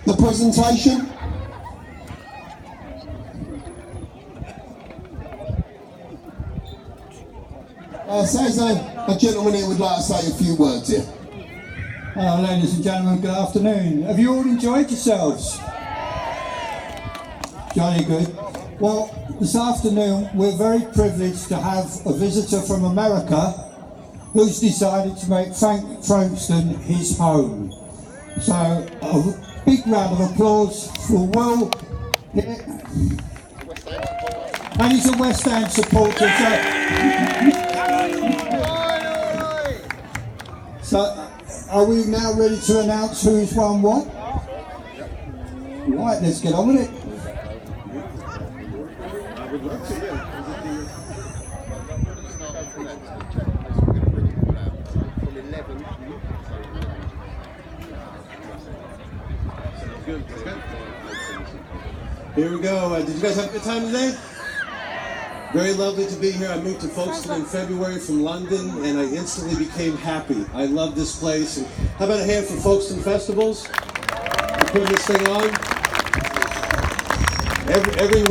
the presentation. Says a gentleman here would like to say a few words here. Hello ladies and gentlemen, good afternoon. Have you all enjoyed yourselves? Jolly good. Well, this afternoon we're very privileged to have a visitor from America who's decided to make Folkestone his home. So a big round of applause for Will here. And he's a West End supporter. So are we now ready to announce who's won what? Right, let's get on with it. Here we go. Did you guys have a good time today? Very lovely to be here. I moved to Folkestone in February from London, and I instantly became happy. I love this place. And how about a hand for Folkestone festivals? We're putting this thing on. Every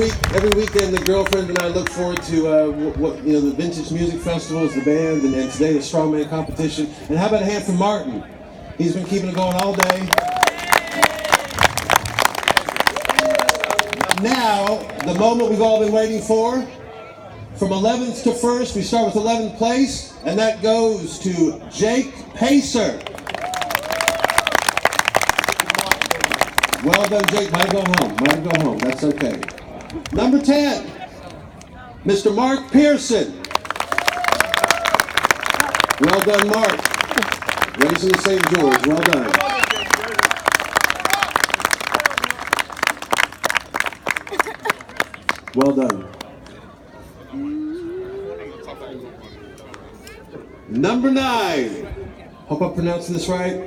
weekend, the girlfriend and I look forward to the vintage music festivals, the band, and today the strongman competition. And how about a hand for Martin? He's been keeping it going all day. Now, the moment we've all been waiting for. From 11th to 1st, we start with 11th place, and that goes to Jake Pacer. Well done, Jake. Might go home. That's okay. Number 10, Mr. Mark Pearson. Well done, Mark. Raised in St. George. Well done. Well done. Number 9, hope I'm pronouncing this right,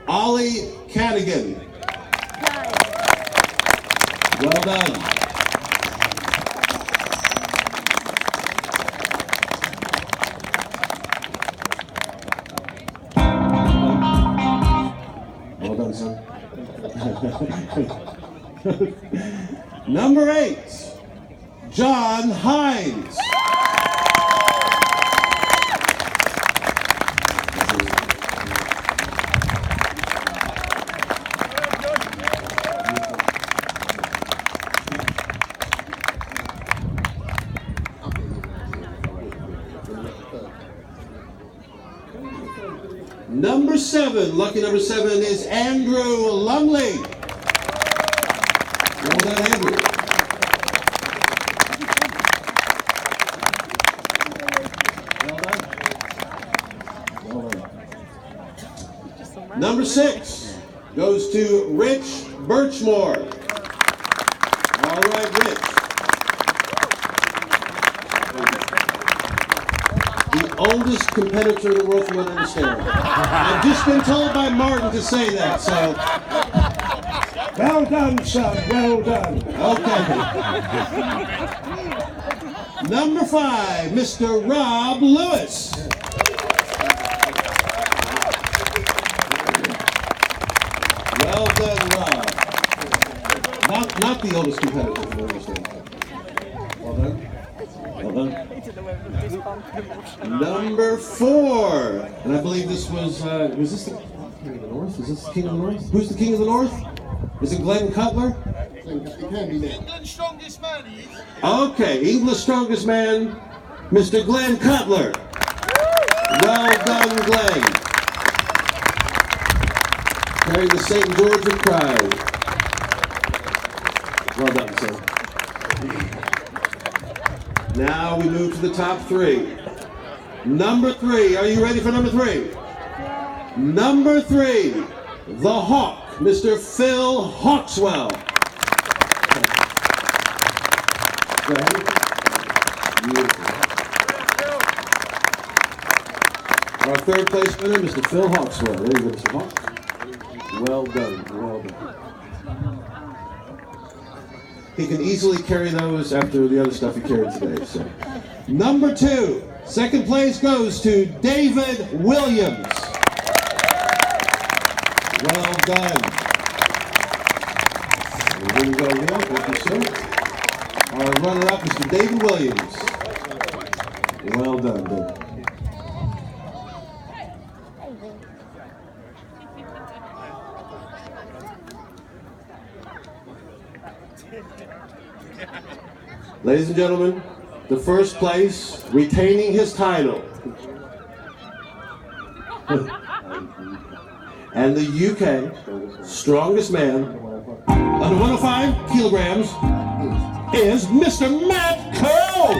Ollie Cadigan. Well done. Well done, son. Number 8, John Hines. Number 7, lucky number 7 is Andrew Lumley. Well done, Andrew. Well done. Number 6 goes to Rich Birchmore. All right, Rich. The oldest competitor in the world, from what I understand. I've just been told by Martin to say that, so. Well done, son, well done. Okay. Number 5, Mr. Rob Lewis. Well done, Rob. Not the oldest competitor, from what I understand. Well done. Well done. Number 4, and I believe this was this the King of the North? Is this the King of the North? Who's the King of the North? Is it Glenn Cutler? England's strongest man, he is. Okay, England's strongest man, Mr. Glenn Cutler. Well done, Glenn. Carrying the St. George pride. Well done, sir. Now we move to the top 3. Number 3, are you ready for number 3? Number 3, the Hawk, Mr. Phil Hawkswell. Go ahead. Beautiful. Our 3rd place winner, Mr. Phil Hawkswell. There you go, Mr. Hawk. Well done, well done. He can easily carry those after the other stuff he carried today. So, number 2, 2nd place goes to David Williams. Well done. Here we go again. Thank you, sir. Our runner-up, Mr. David Williams. Well done, David. Ladies and gentlemen, the first place, retaining his title, and the UK strongest man under 105 kilograms is Mr. Matt Cole.